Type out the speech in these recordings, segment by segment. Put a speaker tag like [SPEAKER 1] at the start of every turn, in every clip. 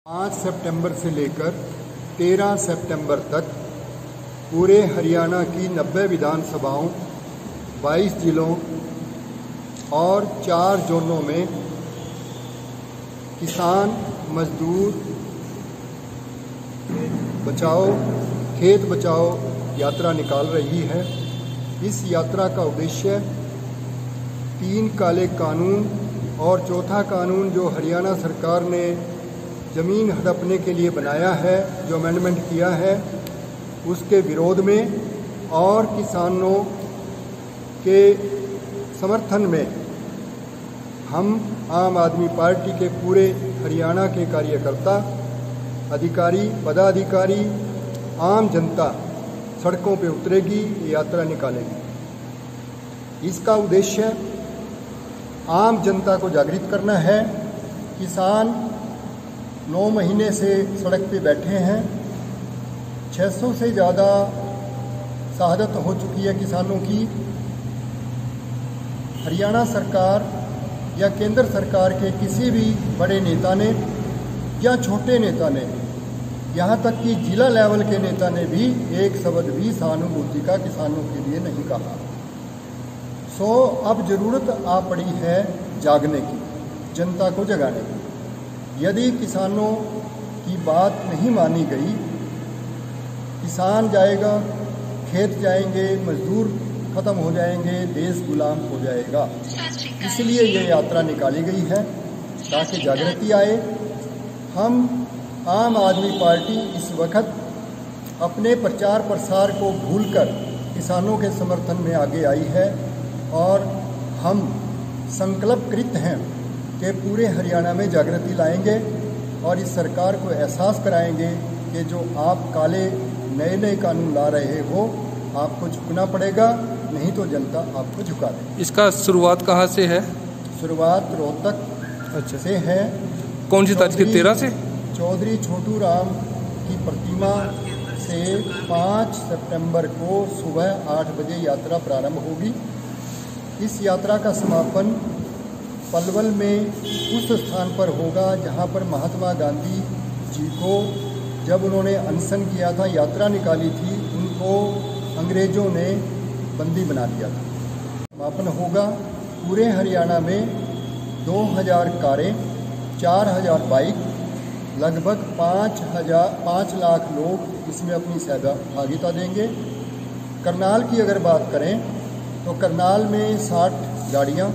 [SPEAKER 1] 5 सितंबर से लेकर 13 सितंबर तक पूरे हरियाणा की 90 विधानसभाओं, 22 जिलों और 4 जोनों में किसान मजदूर बचाओ, खेत बचाओ यात्रा निकाल रही है। इस यात्रा का उद्देश्य 3 काले कानून और चौथा कानून जो हरियाणा सरकार ने ज़मीन हड़पने के लिए बनाया है, जो अमेंडमेंट किया है, उसके विरोध में और किसानों के समर्थन में हम आम आदमी पार्टी के पूरे हरियाणा के कार्यकर्ता, अधिकारी, पदाधिकारी, आम जनता सड़कों पे उतरेगी, यात्रा निकालेगी। इसका उद्देश्य आम जनता को जागृत करना है। किसान 9 महीने से सड़क पे बैठे हैं। 600 से ज़्यादा शहादत हो चुकी है किसानों की। हरियाणा सरकार या केंद्र सरकार के किसी भी बड़े नेता ने या छोटे नेता ने, यहाँ तक कि जिला लेवल के नेता ने भी एक शब्द भी सहानुभूति का किसानों के लिए नहीं कहा। अब ज़रूरत आ पड़ी है जागने की, जनता को जगाने की। यदि किसानों की बात नहीं मानी गई, किसान जाएगा, खेत जाएंगे, मजदूर ख़त्म हो जाएंगे, देश गुलाम हो जाएगा। इसलिए ये यात्रा निकाली गई है ताकि जागृति आए। हम आम आदमी पार्टी इस वक्त अपने प्रचार प्रसार को भूलकर किसानों के समर्थन में आगे आई है और हम संकल्पकृत हैं कि पूरे हरियाणा में जागृति लाएंगे और इस सरकार को एहसास कराएंगे कि जो आप काले नए नए कानून ला रहे हो, आपको झुकना पड़ेगा, नहीं तो जनता आपको झुका देगी।
[SPEAKER 2] इसका शुरुआत कहाँ से है?
[SPEAKER 1] शुरुआत रोहतक से है।
[SPEAKER 2] कौन सी तारीख? 13 से
[SPEAKER 1] चौधरी छोटू राम की प्रतिमा से 5 सितंबर को सुबह 8 बजे यात्रा प्रारंभ होगी। इस यात्रा का समापन पलवल में उस स्थान पर होगा जहां पर महात्मा गांधी जी को, जब उन्होंने अनशन किया था, यात्रा निकाली थी, उनको अंग्रेज़ों ने बंदी बना दिया था। समापन होगा। पूरे हरियाणा में 2000 कारें, 4000 बाइक, लगभग 5 लाख लोग इसमें अपनी सहभागिता देंगे। करनाल की अगर बात करें तो करनाल में 60 गाड़ियाँ,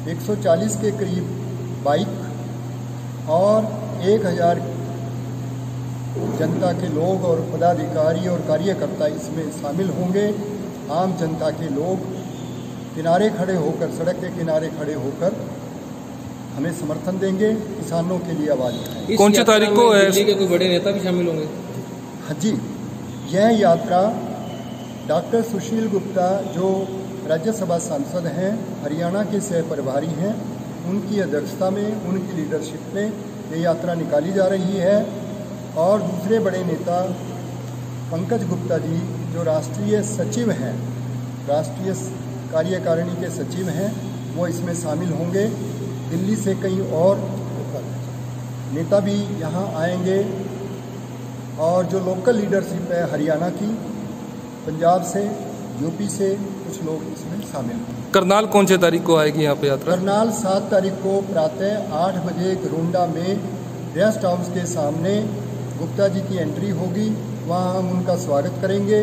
[SPEAKER 1] 140 के करीब बाइक और 1000 जनता के लोग और पदाधिकारी और कार्यकर्ता इसमें शामिल होंगे। आम जनता के लोग किनारे खड़े होकर, सड़क के किनारे खड़े होकर हमें समर्थन देंगे, किसानों के लिए आवाज़ उठाएंगे।
[SPEAKER 2] कौन सी तारीख को है?
[SPEAKER 3] दिल्ली के कोई बड़े नेता भी शामिल होंगे?
[SPEAKER 1] हाँ जी, यह यात्रा डॉक्टर सुशील गुप्ता जो राज्यसभा सांसद हैं, हरियाणा के सह प्रभारी हैं, उनकी अध्यक्षता में, उनकी लीडरशिप में ये यात्रा निकाली जा रही है। और दूसरे बड़े नेता पंकज गुप्ता जी जो राष्ट्रीय सचिव हैं, राष्ट्रीय कार्यकारिणी के सचिव हैं, वो इसमें शामिल होंगे। दिल्ली से कई और नेता भी यहाँ आएंगे और जो लोकल लीडरशिप है हरियाणा की, पंजाब से, यूपी से कुछ लोग इसमें शामिल होंगे।
[SPEAKER 2] करनाल कौन से तारीख को आएगी यहाँ पे यात्रा?
[SPEAKER 1] करनाल 7 तारीख को प्रातः 8 बजे घरोंडा में रेस्ट हाउस के सामने गुप्ता जी की एंट्री होगी। वहाँ हम उनका स्वागत करेंगे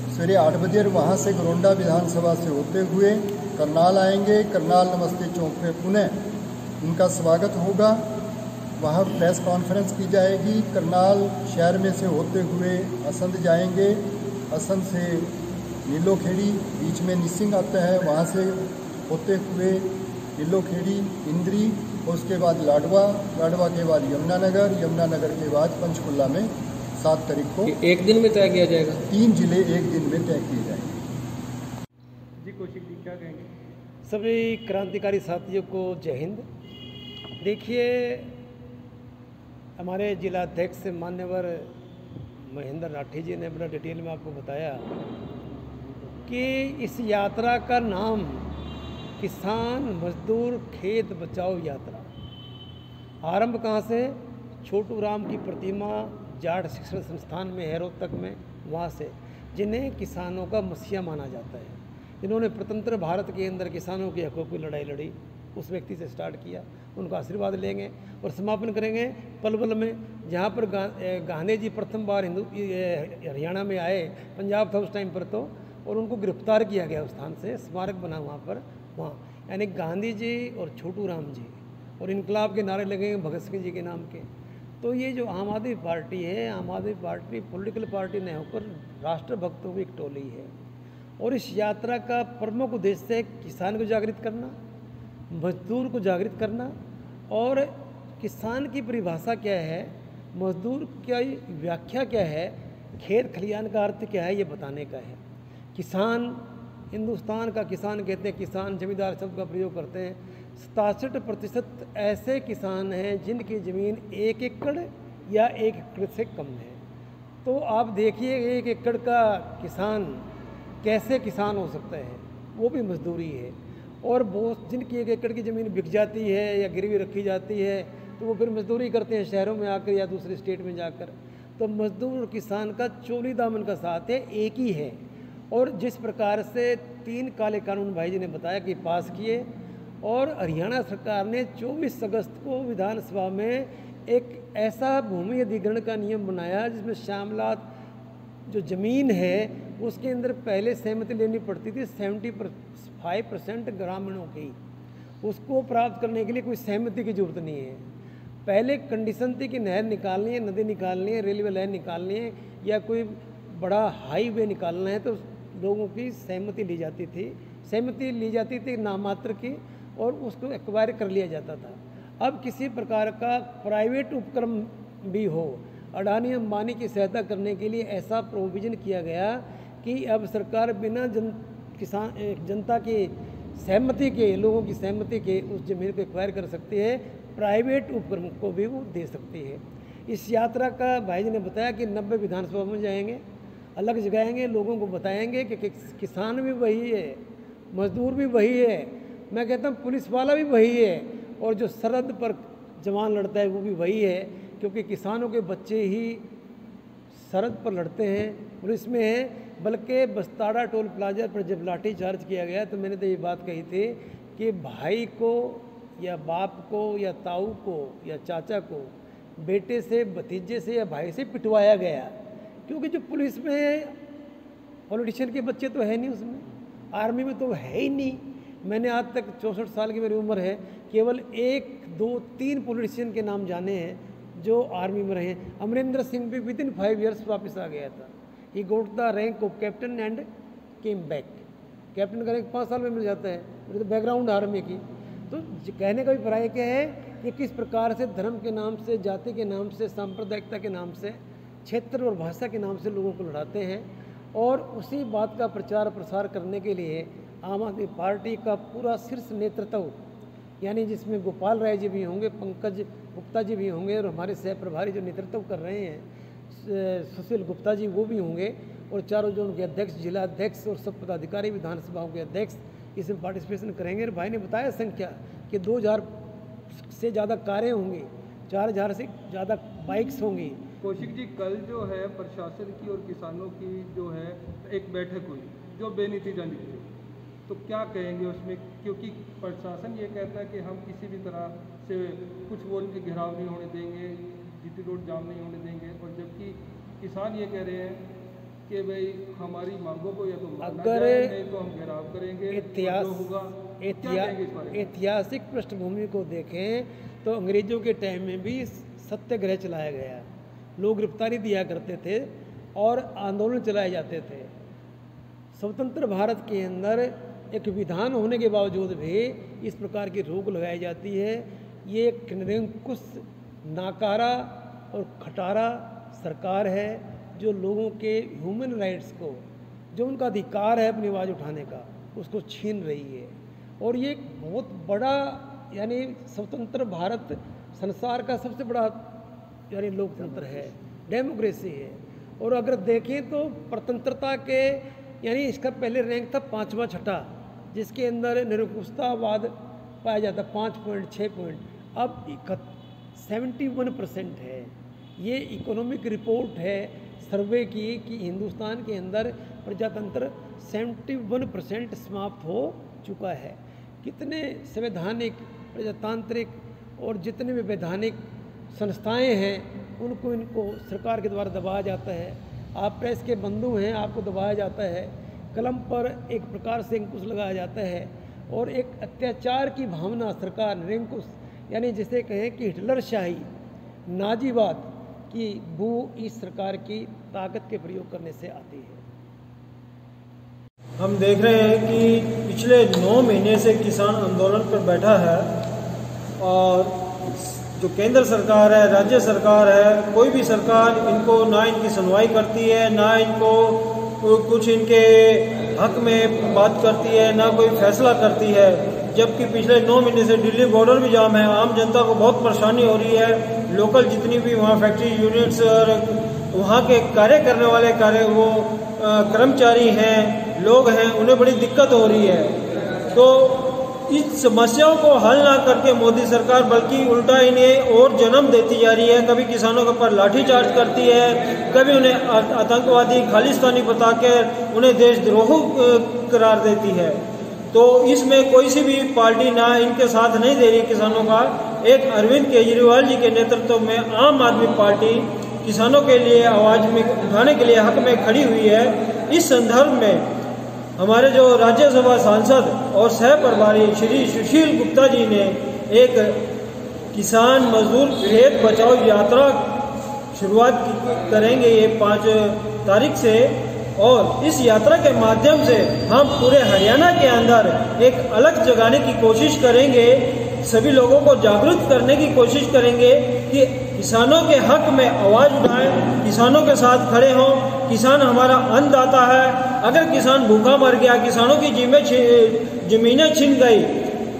[SPEAKER 1] सवेरे 8 बजे और वहाँ से घरोंडा विधानसभा से होते हुए करनाल आएंगे। करनाल नमस्ते चौक पे पुनः उनका स्वागत होगा। वहाँ प्रेस कॉन्फ्रेंस की जाएगी। करनाल शहर में से होते हुए असंध जाएंगे। असंध से नीलोखेड़ी, बीच में निसिंग आता है, वहाँ से होते हुए नीलोखेड़ी, इंद्री, और उसके बाद लाडवा, लाडवा के बाद यमुनानगर, यमुनानगर के बाद पंचकुला में 7 तारीख को।
[SPEAKER 3] एक दिन में तय किया जाएगा?
[SPEAKER 1] 3 जिले एक दिन में तय किए जाएंगे।
[SPEAKER 4] जी कौशिक जी क्या कहेंगे? सभी क्रांतिकारी साथियों को जय हिंद। देखिए, हमारे जिला अध्यक्ष मान्यवर महेंद्र राठी जी ने बड़ा डिटेल में आपको बताया कि इस यात्रा का नाम किसान मजदूर खेत बचाओ यात्रा। आरंभ कहाँ से? छोटू राम की प्रतिमा जाट शिक्षण संस्थान में है रोहतक में, वहाँ से, जिन्हें किसानों का मसीहा माना जाता है, जिन्होंने स्वतंत्र भारत के अंदर किसानों के हकों की लड़ाई लड़ी, उस व्यक्ति से स्टार्ट किया। उनका आशीर्वाद लेंगे और समापन करेंगे पलवल में, जहाँ पर गांधी जी प्रथम बार हरियाणा में आए, पंजाब था उस टाइम पर तो, और उनको गिरफ्तार किया गया उस स्थान से, स्मारक बना वहाँ पर, वहाँ यानी गांधी जी और छोटू राम जी, और इनकलाब के नारे लगेंगे भगत सिंह जी के नाम के। तो ये जो आम आदमी पार्टी है, आम आदमी पार्टी पॉलिटिकल पार्टी नहीं होकर राष्ट्रभक्तों की एक टोली है। और इस यात्रा का प्रमुख उद्देश्य है किसान को जागृत करना, मजदूर को जागृत करना, और किसान की परिभाषा क्या है, मजदूर की व्याख्या क्या है, खेत खलियान का अर्थ क्या है, ये बताने का है। किसान, हिंदुस्तान का किसान कहते हैं, किसान जमींदार शब्द का प्रयोग करते हैं। 67% ऐसे किसान हैं जिनकी ज़मीन 1 एकड़ या 1 एकड़ से कम है। तो आप देखिए 1 एकड़ का किसान कैसे किसान हो सकता है, वो भी मजदूरी है। और बहुत जिनकी 1 एकड़ की ज़मीन बिक जाती है या गिरवी रखी जाती है, तो वो फिर मजदूरी करते हैं शहरों में आकर या दूसरे स्टेट में जाकर। तो मजदूर और किसान का चोली दामन का साथ है, एक ही है। और जिस प्रकार से 3 काले कानून भाई जी ने बताया कि पास किए, और हरियाणा सरकार ने 24 अगस्त को विधानसभा में एक ऐसा भूमि अधिग्रहण का नियम बनाया जिसमें शामलात जो ज़मीन है उसके अंदर पहले सहमति लेनी पड़ती थी 75% ग्रामीणों की, उसको प्राप्त करने के लिए कोई सहमति की जरूरत नहीं है। पहले कंडीशन थी कि नहर निकालनी है, नदी निकालनी है, रेलवे लाइन निकालनी है, या कोई बड़ा हाईवे निकालना है, तो लोगों की सहमति ली जाती थी। सहमति ली जाती थी नामात्र की, और उसको एक्वायर कर लिया जाता था। अब किसी प्रकार का प्राइवेट उपक्रम भी हो, अडानी अंबानी की सहायता करने के लिए ऐसा प्रोविज़न किया गया कि अब सरकार बिना जनता की सहमति के, लोगों की सहमति के उस ज़मीन को एक्वायर कर सकती है, प्राइवेट उपक्रम को भी वो दे सकती है। इस यात्रा का भाई जी ने बताया कि 90 विधानसभा में जाएंगे, अलग जगाएंगे, लोगों को बताएंगे कि किसान भी वही है, मजदूर भी वही है, मैं कहता हूँ पुलिस वाला भी वही है, और जो सरहद पर जवान लड़ता है वो भी वही है, क्योंकि किसानों के बच्चे ही सरहद पर लड़ते हैं, पुलिस में है। बल्कि बस्ताड़ा टोल प्लाजा पर जब लाठी चार्ज किया गया तो मैंने तो ये बात कही थी कि भाई को या बाप को या ताऊ को या चाचा को बेटे से, भतीजे से या भाई से पिटवाया गया, क्योंकि जो पुलिस में पॉलिटिशियन के बच्चे तो है नहीं, उसमें आर्मी में तो है ही नहीं। मैंने आज तक 64 साल की मेरी उम्र है, केवल 1, 2, 3 पॉलिटिशियन के नाम जाने हैं जो आर्मी में रहे। अमरिंदर सिंह भी विदिन 5 ईयर्स वापस आ गया था। He got the rank of captain and came back. Captain का रैंक 5 साल में मिल जाता है, तो बैकग्राउंड आर्मी की। तो कहने का अभिप्राय क्या है कि किस प्रकार से धर्म के नाम से, जाति के नाम से, सांप्रदायिकता के नाम से, क्षेत्र और भाषा के नाम से लोगों को लड़ाते हैं। और उसी बात का प्रचार प्रसार करने के लिए आम आदमी पार्टी का पूरा शीर्ष नेतृत्व, यानी जिसमें गोपाल राय जी भी होंगे, पंकज गुप्ता जी भी होंगे, और हमारे सह प्रभारी जो नेतृत्व कर रहे हैं सुशील गुप्ता जी, वो भी होंगे, और चारों जोन के अध्यक्ष, जिला अध्यक्ष और सब पदाधिकारी, विधानसभाओं के अध्यक्ष इसमें पार्टिसिपेशन करेंगे। और भाई ने बताया संख्या कि 2000 से ज़्यादा कारें होंगी, 4000 से ज़्यादा बाइक्स होंगी।
[SPEAKER 5] कौशिक जी, कल जो है प्रशासन की और किसानों की जो है एक बैठक हुई जो बेनतीजा निकली, तो क्या कहेंगे उसमें? क्योंकि प्रशासन ये कहता है कि हम किसी भी तरह से कुछ वो उनके घेराव नहीं होने देंगे, जीटी रोड जाम नहीं होने देंगे, और जबकि किसान ये कह रहे हैं कि भाई हमारी मांगों को या तो मानना जाए, नहीं तो हम घेराव करेंगे।
[SPEAKER 4] ऐतिहासिक पृष्ठभूमि को देखें तो अंग्रेजों के टाइम में भी सत्याग्रह चलाया गया, लोग गिरफ्तारी दिया करते थे और आंदोलन चलाए जाते थे। स्वतंत्र भारत के अंदर एक विधान होने के बावजूद भी इस प्रकार की रोक लगाई जाती है। ये एक निरंकुश, नाकारा और खटारा सरकार है जो लोगों के ह्यूमन राइट्स को, जो उनका अधिकार है अपनी आवाज़ उठाने का, उसको छीन रही है। और ये एक बहुत बड़ा, यानी स्वतंत्र भारत संसार का सबसे बड़ा यानी लोकतंत्र है, डेमोक्रेसी है। और अगर देखें तो प्रतंत्रता के, यानी इसका पहले रैंक था 5वां, 6ठा, जिसके अंदर निरंकुशतावाद पाया जाता 5 पॉइंट, 6 पॉइंट। अब 71% है। ये इकोनॉमिक रिपोर्ट है सर्वे की कि हिंदुस्तान के अंदर प्रजातंत्र 71% समाप्त हो चुका है। कितने संवैधानिक, प्रजातांत्रिक और जितने भी वैधानिक संस्थाएं हैं इनको सरकार के द्वारा दबाया जाता है। आप प्रेस के बंधु हैं, आपको दबाया जाता है, कलम पर एक प्रकार से अंकुश लगाया जाता है और एक अत्याचार की भावना सरकार निरंकुश, यानी जिसे कहें कि हिटलरशाही, नाजीवाद की बू इस सरकार की ताकत के प्रयोग करने से आती है।
[SPEAKER 6] हम देख रहे हैं कि पिछले 9 महीने से किसान आंदोलन पर बैठा है और जो केंद्र सरकार है, राज्य सरकार है, कोई भी सरकार इनको ना इनकी सुनवाई करती है, ना इनको कुछ इनके हक में बात करती है, ना कोई फैसला करती है। जबकि पिछले 9 महीने से दिल्ली बॉर्डर भी जाम है, आम जनता को बहुत परेशानी हो रही है। लोकल जितनी भी वहाँ फैक्ट्री यूनिट्स और वहाँ के कार्य करने वाले कर्मचारी हैं, लोग हैं, उन्हें बड़ी दिक्कत हो रही है। तो इस समस्याओं को हल ना करके मोदी सरकार बल्कि उल्टा इन्हें और जन्म देती जा रही है। कभी किसानों के ऊपर लाठीचार्ज करती है, कभी उन्हें आतंकवादी, खालिस्तानी बताकर उन्हें देशद्रोह करार देती है। तो इसमें कोई सी भी पार्टी ना इनके साथ नहीं दे रही किसानों का। एक अरविंद केजरीवाल जी के नेतृत्व में आम आदमी पार्टी किसानों के लिए आवाज में उठाने के लिए हक में खड़ी हुई है। इस संदर्भ में हमारे जो राज्यसभा सांसद और सह प्रभारी श्री सुशील गुप्ता जी ने एक किसान मजदूर खेत बचाओ यात्रा शुरुआत करेंगे ये 5 तारीख से, और इस यात्रा के माध्यम से हम पूरे हरियाणा के अंदर एक अलग जगाने की कोशिश करेंगे, सभी लोगों को जागरूक करने की कोशिश करेंगे कि किसानों के हक में आवाज उठाएं, किसानों के साथ खड़े हों। किसान हमारा अन्नदाता है। अगर किसान भूखा मर गया, किसानों की जमीनें छिन गई,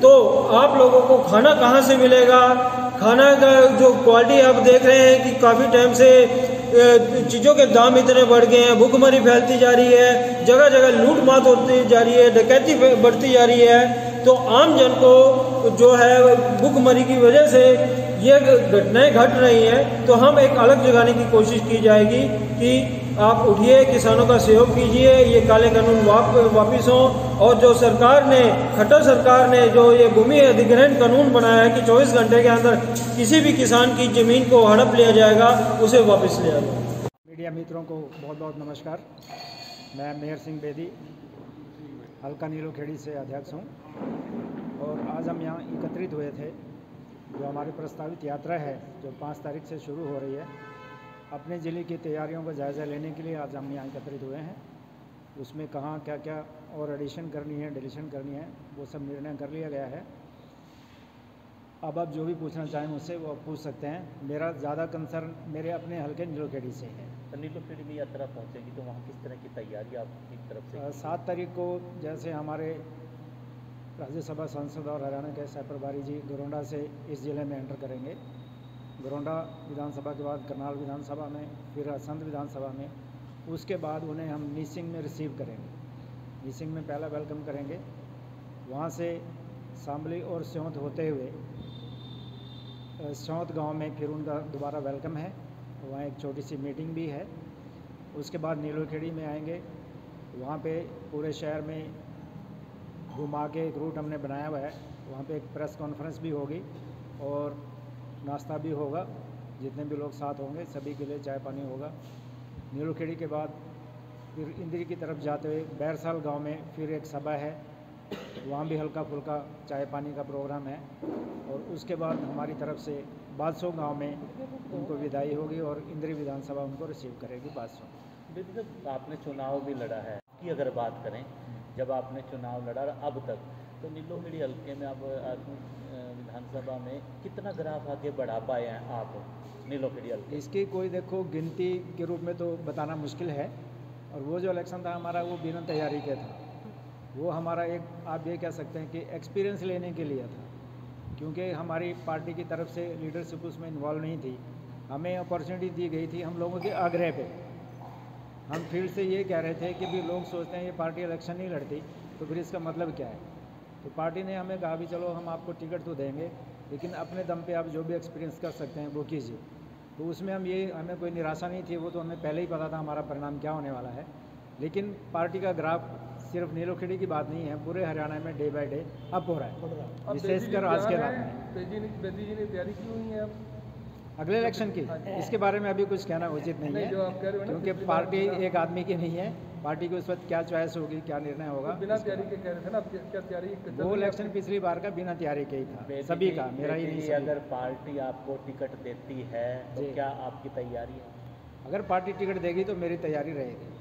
[SPEAKER 6] तो आप लोगों को खाना कहाँ से मिलेगा? खाना का जो क्वालिटी आप देख रहे हैं कि काफ़ी टाइम से चीज़ों के दाम इतने बढ़ गए हैं, भूखमरी फैलती जा रही है, जगह जगह लूट मात होती जा रही है, डकैती बढ़ती जा रही है। तो आम जन को जो है भूखमरी की वजह से ये घटनाएं घट रही हैं। तो हम एक अलग जगाने की कोशिश की जाएगी कि आप उठिए, किसानों का सहयोग कीजिए, ये काले कानून वापिस हों। और जो सरकार ने, खट्टर सरकार ने जो ये भूमि अधिग्रहण कानून बनाया है कि 24 घंटे के अंदर किसी भी किसान की ज़मीन को हड़प लिया जाएगा, उसे वापस लिया जाएगा।
[SPEAKER 7] मीडिया मित्रों को बहुत बहुत नमस्कार। मैं मेहर सिंह बेदी, हल्का नीलोखेड़ी से अध्यक्ष हूँ और आज हम यहाँ एकत्रित हुए थे। जो हमारी प्रस्तावित यात्रा है जो 5 तारीख से शुरू हो रही है, अपने ज़िले की तैयारियों का जायज़ा लेने के लिए आज हम यहाँ एकत्रित हुए हैं। उसमें कहाँ क्या क्या और एडिशन करनी है, डिलीशन करनी है, वो सब निर्णय कर लिया गया है। अब आप जो भी पूछना चाहें मुझसे वो पूछ सकते हैं। मेरा ज़्यादा कंसर्न मेरे अपने हल्के नीलोखेड़ी से है।
[SPEAKER 8] तो नीलोखेड़ी में यात्रा पहुँचेगी तो वहाँ किस तरह की तैयारी आपकी तरफ से?
[SPEAKER 7] 7 तारीख को जैसे हमारे राज्यसभा सांसद और हरियाणा के सह प्रभारी जी गरोंडा से इस ज़िले में एंटर करेंगे। गरोंडा विधानसभा के बाद करनाल विधानसभा में, फिर असंध विधानसभा में, उसके बाद उन्हें हम नीसिंग में रिसीव करेंगे। नीसिंग में पहला वेलकम करेंगे, वहाँ से शामली और स्योंत होते हुए स्योंत गांव में फिर उनका दोबारा वेलकम है, वहाँ एक छोटी सी मीटिंग भी है। उसके बाद नीलोखेड़ी में आएंगे, वहाँ पे पूरे शहर में घुमा के एक रूट हमने बनाया हुआ है। वहाँ पे एक प्रेस कॉन्फ्रेंस भी होगी और नाश्ता भी होगा। जितने भी लोग साथ होंगे सभी के लिए चाय पानी होगा। नीलोखेड़ी के बाद फिर इंद्री की तरफ जाते हुए बैरसाल गांव में फिर एक सभा है, वहाँ भी हल्का फुल्का चाय पानी का प्रोग्राम है। और उसके बाद हमारी तरफ से बादसो गांव में उनको विदाई होगी और इंद्री विधानसभा उनको रिसीव करेगी बादसो।
[SPEAKER 8] दीदी, जब आपने चुनाव भी लड़ा है कि अगर बात करें, जब आपने चुनाव लड़ा अब तक, तो नीलोखेड़ी हल्के में आप विधानसभा में कितना ग्राफ आगे बढ़ा पाए हैं आप नीलोखेड़ी हल्के?
[SPEAKER 7] इसकी कोई देखो गिनती के रूप में तो बताना मुश्किल है। और वो जो इलेक्शन था हमारा वो बिना तैयारी के था। वो हमारा एक, आप ये कह सकते हैं कि एक्सपीरियंस लेने के लिए था, क्योंकि हमारी पार्टी की तरफ से लीडरशिप उसमें इन्वॉल्व नहीं थी। हमें अपॉर्चुनिटी दी गई थी हम लोगों के आग्रह पे। हम फील्ड से ये कह रहे थे कि भी लोग सोचते हैं ये पार्टी इलेक्शन नहीं लड़ती, तो फिर इसका मतलब क्या है। तो पार्टी ने हमें कहा भी चलो हम आपको टिकट तो देंगे, लेकिन अपने दम पे आप जो भी एक्सपीरियंस कर सकते हैं वो कीजिए। तो उसमें हमें कोई निराशा नहीं थी, वो तो हमें पहले ही पता था हमारा परिणाम क्या होने वाला है। लेकिन पार्टी का ग्राफ सिर्फ नीलोखेड़ी की बात नहीं है, पूरे हरियाणा में डे बाय डे अप हो रहा है, विशेषकर आज के रात में।
[SPEAKER 5] बेदी जी ने तैयारी की हुई है अब
[SPEAKER 7] अगले इलेक्शन की, इसके बारे में अभी कुछ कहना उचित नहीं है,
[SPEAKER 5] जो आप कह रहे हो ना,
[SPEAKER 7] क्योंकि पार्टी एक आदमी की नहीं है। पार्टी को इस वक्त क्या चॉइस होगी, क्या निर्णय होगा,
[SPEAKER 5] बिना तैयारी के कह रहे थे ना, क्या तैयारी?
[SPEAKER 7] वो इलेक्शन पिछली बार का बिना तैयारी के ही था, सभी का, मेरा ही नहीं।
[SPEAKER 8] अगर पार्टी आपको टिकट देती है तो क्या आपकी तैयारी है?
[SPEAKER 7] अगर पार्टी टिकट देगी तो मेरी तैयारी रहेगी।